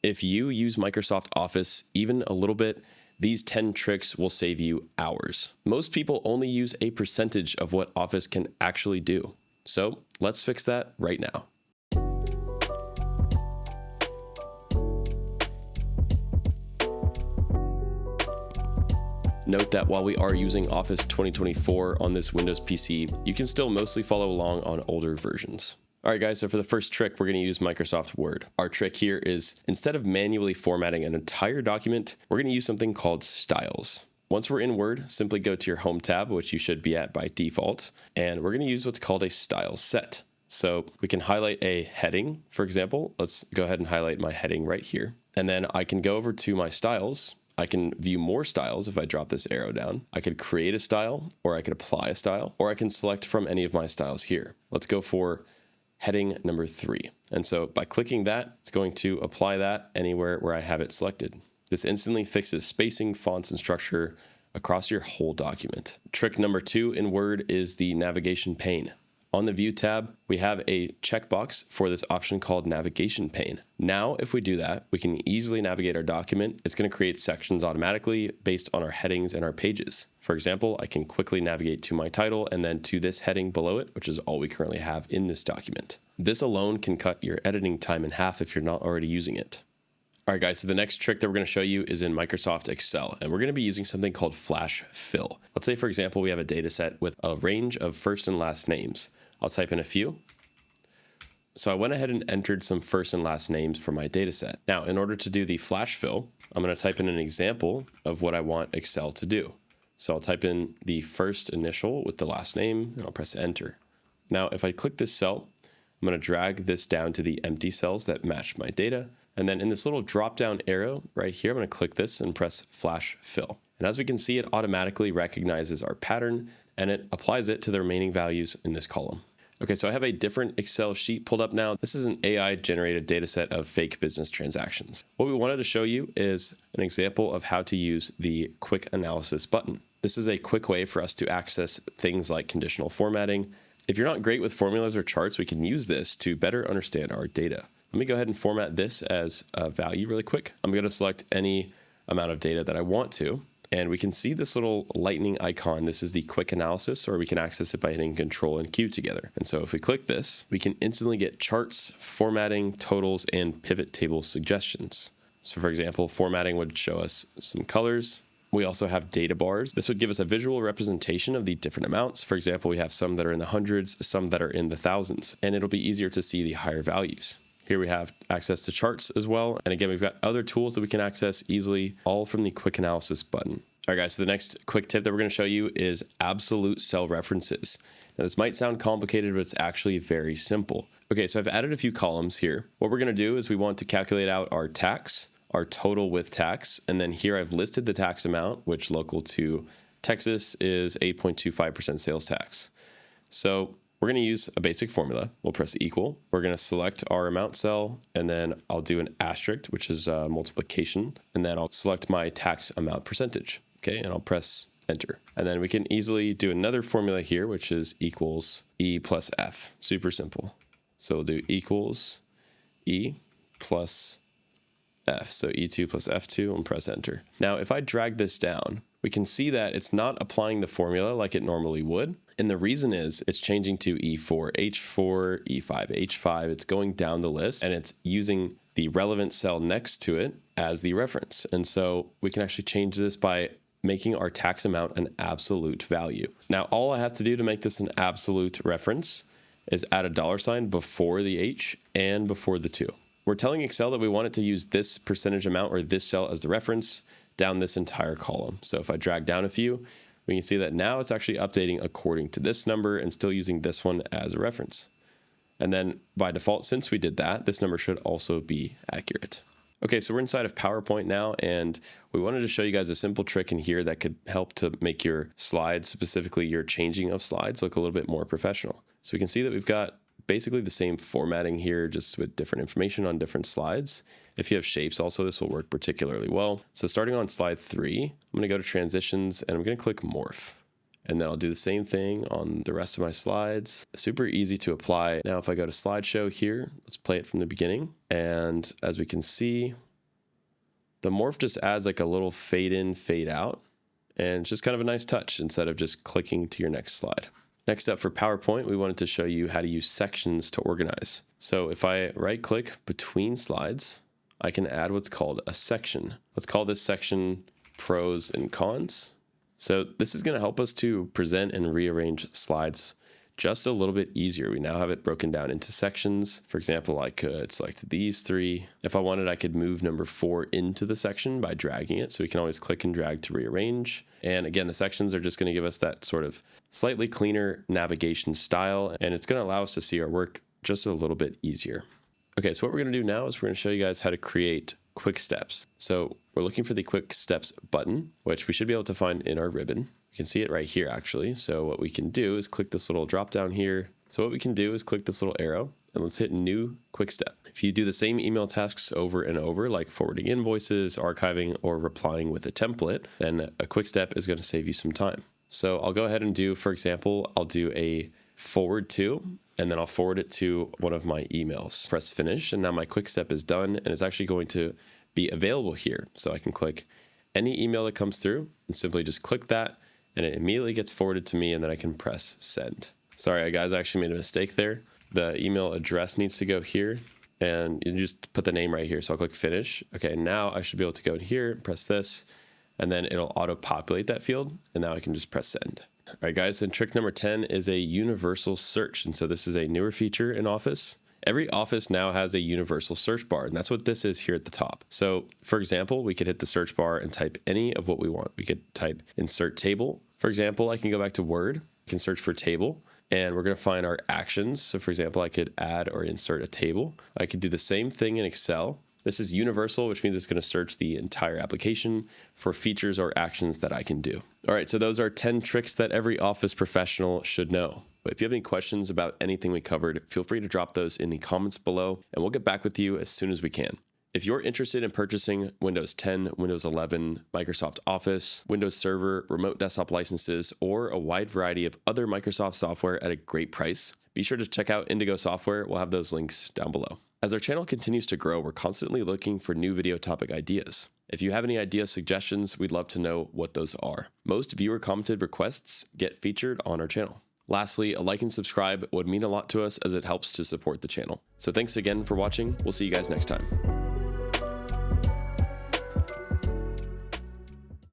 If you use Microsoft Office even a little bit, these 10 tricks will save you hours. Most people only use a percentage of what Office can actually do. So let's fix that right now. Note that while we are using Office 2024 on this Windows PC, you can still mostly follow along on older versions. All right, guys, so for the first trick, we're going to use Microsoft Word. Our trick here is instead of manually formatting an entire document, we're going to use something called styles. Once we're in Word, simply go to your Home tab, which you should be at by default, and we're going to use what's called a style set. So we can highlight a heading, for example. Let's go ahead and highlight my heading right here. And then I can go over to my styles. I can view more styles if I drop this arrow down. I could create a style, or I could apply a style, or I can select from any of my styles here. Let's go for heading number 3. And so by clicking that, it's going to apply that anywhere where I have it selected. This instantly fixes spacing, fonts, and structure across your whole document. Trick number 2 in Word is the navigation pane. On the View tab, we have a checkbox for this option called Navigation Pane. Now, if we do that, we can easily navigate our document. It's going to create sections automatically based on our headings and our pages. For example, I can quickly navigate to my title and then to this heading below it, which is all we currently have in this document. This alone can cut your editing time in half if you're not already using it. All right, guys, so the next trick that we're going to show you is in Microsoft Excel, and we're going to be using something called Flash Fill. Let's say, for example, we have a data set with a range of first and last names. I'll type in a few. So I went ahead and entered some first and last names for my data set. Now, in order to do the Flash Fill, I'm going to type in an example of what I want Excel to do. So I'll type in the first initial with the last name, and I'll press Enter. Now, if I click this cell, I'm going to drag this down to the empty cells that match my data. And then in this little drop-down arrow right here, I'm going to click this and press Flash Fill. And as we can see, it automatically recognizes our pattern and it applies it to the remaining values in this column. Okay, so I have a different Excel sheet pulled up now. This is an AI-generated data set of fake business transactions. What we wanted to show you is an example of how to use the Quick Analysis button. This is a quick way for us to access things like conditional formatting. If you're not great with formulas or charts, we can use this to better understand our data. Let me go ahead and format this as a value really quick. I'm going to select any amount of data that I want to, and we can see this little lightning icon. This is the quick analysis, or we can access it by hitting Control and Q together. And so if we click this, we can instantly get charts, formatting, totals, and pivot table suggestions. So for example, formatting would show us some colors. We also have data bars. This would give us a visual representation of the different amounts. For example, we have some that are in the hundreds, some that are in the thousands, and it'll be easier to see the higher values. Here we have access to charts as well. And again, we've got other tools that we can access easily, all from the Quick Analysis button. All right, guys, so the next quick tip that we're going to show you is absolute cell references. Now, this might sound complicated, but it's actually very simple. Okay, so I've added a few columns here. What we're going to do is we want to calculate out our tax, our total with tax, and then here I've listed the tax amount, which local to Texas is 8.25% sales tax. So we're going to use a basic formula. We'll press equal. We're going to select our amount cell, and then I'll do an asterisk, which is multiplication, and then I'll select my tax amount percentage. Okay, and I'll press Enter. And then we can easily do another formula here, which is equals E plus F. Super simple. So we'll do equals E plus F. So E2 plus F2 and press Enter. Now, if I drag this down, we can see that it's not applying the formula like it normally would. And the reason is it's changing to E4, H4, E5, H5. It's going down the list and it's using the relevant cell next to it as the reference. And so we can actually change this by making our tax amount an absolute value. Now, all I have to do to make this an absolute reference is add a $ before the H and before the 2. We're telling Excel that we want it to use this percentage amount or this cell as the reference down this entire column. So if I drag down a few, we can see that now it's actually updating according to this number and still using this one as a reference. And then by default, since we did that, this number should also be accurate. Okay, so we're inside of PowerPoint now, and we wanted to show you guys a simple trick in here that could help to make your slides, specifically your changing of slides, look a little bit more professional. So we can see that we've got basically the same formatting here, just with different information on different slides. If you have shapes also, this will work particularly well. So starting on slide 3, I'm going to go to transitions and I'm going to click morph. And then I'll do the same thing on the rest of my slides. Super easy to apply. Now, if I go to slideshow here, let's play it from the beginning. And as we can see, The morph just adds like a little fade in, fade out, and it's just kind of a nice touch instead of just clicking to your next slide. Next up for PowerPoint, we wanted to show you how to use sections to organize. So if I right click between slides, I can add what's called a section. Let's call this section pros and cons. So this is going to help us to present and rearrange slides just a little bit easier. We now have it broken down into sections. For example, I could select these three. If I wanted, I could move number 4 into the section by dragging it. So we can always click and drag to rearrange. And again, the sections are just going to give us that sort of slightly cleaner navigation style, and it's going to allow us to see our work just a little bit easier. Okay, so what we're going to do now is we're going to show you guys how to create quick steps. So we're looking for the quick steps button, which we should be able to find in our ribbon. You can see it right here actually. So what we can do is click this little drop down here. So what we can do is click this little arrow and let's hit new quick step. If you do the same email tasks over and over, like forwarding invoices, archiving, or replying with a template, then a quick step is going to save you some time. So I'll go ahead and do, for example, I'll do a forward to, and then I'll forward it to one of my emails. Press finish, and now my quick step is done, and it's actually going to be available here. So I can click any email that comes through and simply just click that, and it immediately gets forwarded to me, and then I can press send. Sorry guys, I actually made a mistake there. The email address needs to go here, and you just put the name right here. So I'll click finish. Okay, now I should be able to go in here, press this, and then it'll auto-populate that field, and now I can just press send. All right, guys, and trick number 10 is a universal search. And so this is a newer feature in Office. Every office now has a universal search bar, and that's what this is here at the top. So for example, we could hit the search bar and type any of what we want. We could type insert table. For example, I can go back to Word, I can search for table, and we're going to find our actions. So for example, I could add or insert a table. I could do the same thing in Excel. This is universal, which means it's going to search the entire application for features or actions that I can do. All right, so those are 10 tricks that every Office professional should know. But if you have any questions about anything we covered, feel free to drop those in the comments below, and we'll get back with you as soon as we can. If you're interested in purchasing Windows 10, Windows 11, Microsoft Office, Windows Server, remote desktop licenses, or a wide variety of other Microsoft software at a great price, be sure to check out Indigo Software. We'll have those links down below. As our channel continues to grow, we're constantly looking for new video topic ideas. If you have any idea suggestions, we'd love to know what those are. Most viewer commented requests get featured on our channel. Lastly, a like and subscribe would mean a lot to us as it helps to support the channel. So thanks again for watching. We'll see you guys next time.